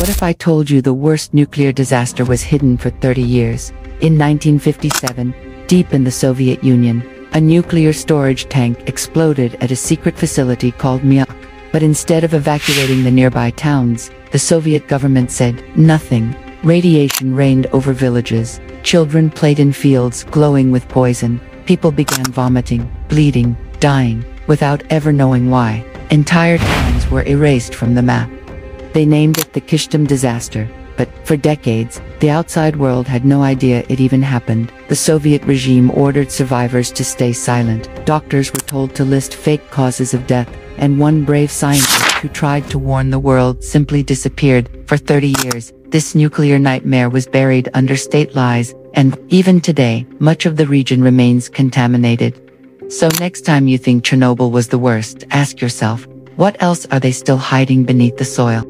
What if I told you the worst nuclear disaster was hidden for 30 years? In 1957, deep in the Soviet Union, a nuclear storage tank exploded at a secret facility called Myakh. But instead of evacuating the nearby towns, the Soviet government said nothing. Radiation rained over villages. Children played in fields glowing with poison. People began vomiting, bleeding, dying, without ever knowing why. Entire towns were erased from the map. They named it the Kyshtym disaster, but for decades, the outside world had no idea it even happened. The Soviet regime ordered survivors to stay silent. Doctors were told to list fake causes of death, and one brave scientist who tried to warn the world simply disappeared. For 30 years, this nuclear nightmare was buried under state lies, and even today, much of the region remains contaminated. So next time you think Chernobyl was the worst, ask yourself, what else are they still hiding beneath the soil?